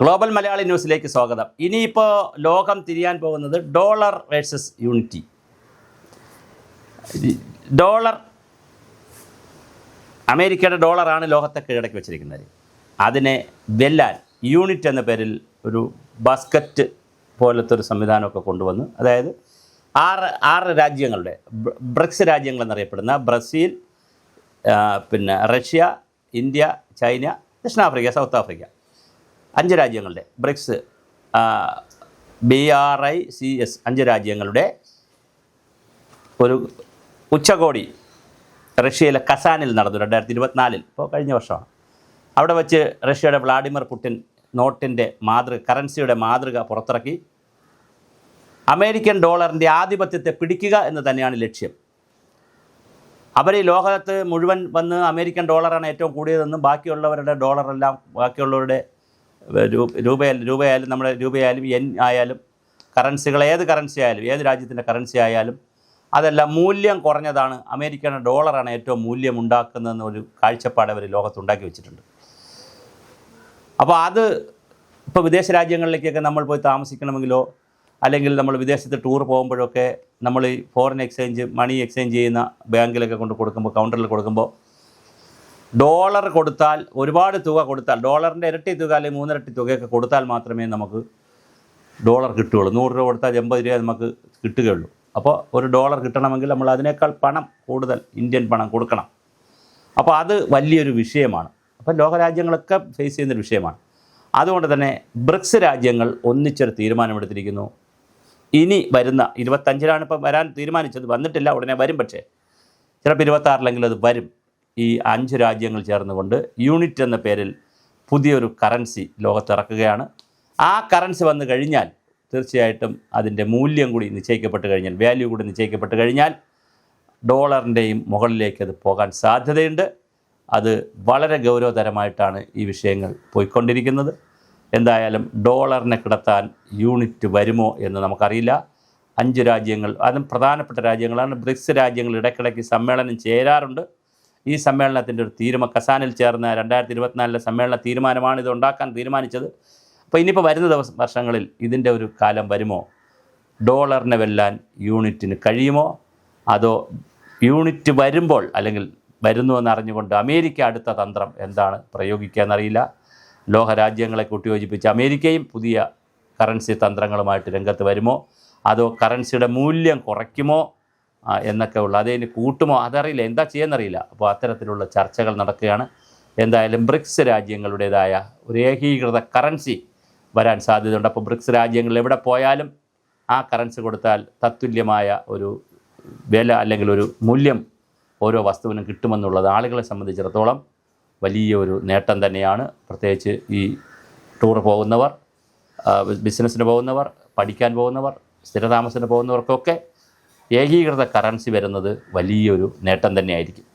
Global Malayali ന്യൂസിലേക്ക് സ്വാഗതം. ഇനിയിപ്പോൾ ലോകം തിരിയാൻ പോകുന്നത് ഡോളർ വേഴ്സസ് യൂണിറ്റി. ഡോളർ, അമേരിക്കയുടെ ഡോളറാണ് ലോകത്തെ കീഴടക്കി വെച്ചിരിക്കുന്നത്. അതിനെ വെല്ലാൻ യൂണിറ്റ് എന്ന പേരിൽ ഒരു ബാസ്ക്കറ്റ് പോലത്തെ ഒരു സംവിധാനമൊക്കെ കൊണ്ടുവന്നു. അതായത് ആറ് രാജ്യങ്ങളുടെ, ബ്രിക്സ് രാജ്യങ്ങൾ എന്നറിയപ്പെടുന്ന ബ്രസീൽ, പിന്നെ റഷ്യ, ഇന്ത്യ, ചൈന, ദക്ഷിണാഫ്രിക്ക, സൗത്ത് ആഫ്രിക്ക, 5 രാജ്യങ്ങളുടെ ബ്രിക്സ്, BRICS 5 രാജ്യങ്ങളുടെ ഒരു ഉച്ചകോടി റഷ്യയിലെ കസാനിൽ നടന്നു 2024. ഇപ്പോൾ കഴിഞ്ഞ വർഷമാണ്. അവിടെ വെച്ച് റഷ്യയുടെ വ്ളാഡിമിർ പുടിൻ നോട്ടിൻ്റെ കറൻസിയുടെ മാതൃക പുറത്തിറക്കി. അമേരിക്കൻ ഡോളറിൻ്റെ ആധിപത്യത്തെ പിടിക്കുക എന്ന് തന്നെയാണ് ലക്ഷ്യം. അവർ ഈ ലോകത്ത് മുഴുവൻ വന്ന് അമേരിക്കൻ ഡോളറാണ് ഏറ്റവും കൂടിയതെന്നും ബാക്കിയുള്ളവരുടെ ഡോളറെല്ലാം, ബാക്കിയുള്ളവരുടെ രൂപയായാലും നമ്മുടെ രൂപയായാലും യെൻ ആയാലും കറൻസികൾ, ഏത് കറൻസി ആയാലും, ഏത് രാജ്യത്തിൻ്റെ കറൻസി ആയാലും അതെല്ലാം മൂല്യം കുറഞ്ഞതാണ്, അമേരിക്കയുടെ ഡോളറാണ് ഏറ്റവും മൂല്യം ഉണ്ടാക്കുന്നതെന്നൊരു കാഴ്ചപ്പാട് അവർ ലോകത്തുണ്ടാക്കി വെച്ചിട്ടുണ്ട്. അപ്പോൾ അത് ഇപ്പോൾ വിദേശ രാജ്യങ്ങളിലേക്കൊക്കെ നമ്മൾ പോയി താമസിക്കണമെങ്കിലോ അല്ലെങ്കിൽ നമ്മൾ വിദേശത്ത് ടൂർ പോകുമ്പോഴൊക്കെ നമ്മൾ ഈ ഫോറിൻ എക്സ്ചേഞ്ച്, മണി എക്സ്ചേഞ്ച് ചെയ്യുന്ന ബാങ്കിലൊക്കെ കൊണ്ട് കൊടുക്കുമ്പോൾ, കൗണ്ടറിൽ കൊടുക്കുമ്പോൾ ഡോളർ കൊടുത്താൽ, ഒരുപാട് തുക കൊടുത്താൽ, ഡോളറിൻ്റെ ഇരട്ടി തുക അല്ലെങ്കിൽ 3 ഇരട്ടി തുകയൊക്കെ കൊടുത്താൽ മാത്രമേ നമുക്ക് ഡോളർ കിട്ടുകയുള്ളൂ. 100 രൂപ കൊടുത്താൽ 80 രൂപ നമുക്ക് കിട്ടുകയുള്ളൂ. അപ്പോൾ ഒരു ഡോളർ കിട്ടണമെങ്കിൽ നമ്മൾ അതിനേക്കാൾ പണം കൂടുതൽ, ഇന്ത്യൻ പണം കൊടുക്കണം. അപ്പോൾ അത് വലിയൊരു വിഷയമാണ്. അപ്പോൾ ലോകരാജ്യങ്ങളൊക്കെ ഫേസ് ചെയ്യുന്നൊരു വിഷയമാണ്. അതുകൊണ്ട് തന്നെ ബ്രിക്സ് രാജ്യങ്ങൾ ഒന്നിച്ചൊരു തീരുമാനമെടുത്തിരിക്കുന്നു. ഇനി വരുന്ന 25-ലാണ് ഇപ്പം വരാൻ തീരുമാനിച്ചത്, വന്നിട്ടില്ല, ഉടനെ വരും. പക്ഷേ ചിലപ്പോൾ 26-ലെങ്കിലും അത് വരും. ഈ 5 രാജ്യങ്ങൾ ചേർന്നുകൊണ്ട് യൂണിറ്റ് എന്ന പേരിൽ പുതിയൊരു കറൻസി ലോകത്തിറക്കുകയാണ്. ആ കറൻസി വന്നു കഴിഞ്ഞാൽ തീർച്ചയായിട്ടും അതിൻ്റെ മൂല്യം കൂടി നിശ്ചയിക്കപ്പെട്ട് കഴിഞ്ഞാൽ, വാല്യൂ കൂടി നിശ്ചയിക്കപ്പെട്ട് കഴിഞ്ഞാൽ ഡോളറിൻ്റെയും മുകളിലേക്ക് അത് പോകാൻ സാധ്യതയുണ്ട്. അത് വളരെ ഗൗരവതരമായിട്ടാണ് ഈ വിഷയങ്ങൾ പോയിക്കൊണ്ടിരിക്കുന്നത്. എന്തായാലും ഡോളറിനെ കിടത്താൻ യൂണിറ്റ് വരുമോ എന്ന് നമുക്കറിയില്ല. 5 രാജ്യങ്ങൾ, അതും പ്രധാനപ്പെട്ട രാജ്യങ്ങളാണ്. ബ്രിക്സ് രാജ്യങ്ങൾ ഇടയ്ക്കിടയ്ക്ക് സമ്മേളനം ചേരാറുണ്ട്. ഈ സമ്മേളനത്തിൻ്റെ ഒരു കസാനിൽ ചേർന്ന 2024 സമ്മേളന തീരുമാനമാണ് ഇത് ഉണ്ടാക്കാൻ തീരുമാനിച്ചത്. അപ്പോൾ ഇനിയിപ്പോൾ വരുന്ന വർഷങ്ങളിൽ ഇതിൻ്റെ ഒരു കാലം വരുമോ? ഡോളറിനെ വെല്ലാൻ യൂണിറ്റിന് കഴിയുമോ? അതോ യൂണിറ്റ് വരുമ്പോൾ, അല്ലെങ്കിൽ വരുന്നുവെന്ന് അറിഞ്ഞുകൊണ്ട് അമേരിക്ക അടുത്ത തന്ത്രം എന്താണ് പ്രയോഗിക്കുക എന്നറിയില്ല. ലോകരാജ്യങ്ങളെ കൂട്ടിയോജിപ്പിച്ച് അമേരിക്കയും പുതിയ കറൻസി തന്ത്രങ്ങളുമായിട്ട് രംഗത്ത് വരുമോ? അതോ കറൻസിയുടെ മൂല്യം കുറയ്ക്കുമോ എന്നൊക്കെ ഉള്ള, അതിന് കൂട്ടുമോ അതറിയില്ല, എന്താ ചെയ്യുന്നറിയില്ല. അപ്പോൾ അത്തരത്തിലുള്ള ചർച്ചകൾ നടക്കുകയാണ്. എന്തായാലും ബ്രിക്സ് രാജ്യങ്ങളുടേതായ ഒരു ഏകീകൃത കറൻസി വരാൻ സാധ്യതയുണ്ട്. അപ്പോൾ ബ്രിക്സ് രാജ്യങ്ങൾ എവിടെ പോയാലും ആ കറൻസി കൊടുത്താൽ തത്തുല്യമായ ഒരു വില അല്ലെങ്കിൽ ഒരു മൂല്യം ഓരോ വസ്തുവിനും കിട്ടുമെന്നുള്ളത് ആളുകളെ സംബന്ധിച്ചിടത്തോളം വലിയൊരു നേട്ടം തന്നെയാണ്. പ്രത്യേകിച്ച് ഈ ടൂർ പോകുന്നവർ, ബിസിനസ്സിന് പോകുന്നവർ, പഠിക്കാൻ പോകുന്നവർ, സ്ഥിരതാമസത്തിന് പോകുന്നവർക്കൊക്കെ ഏകീകൃത കറൻസി വരുന്നത് വലിയൊരു നേട്ടം തന്നെയായിരിക്കും.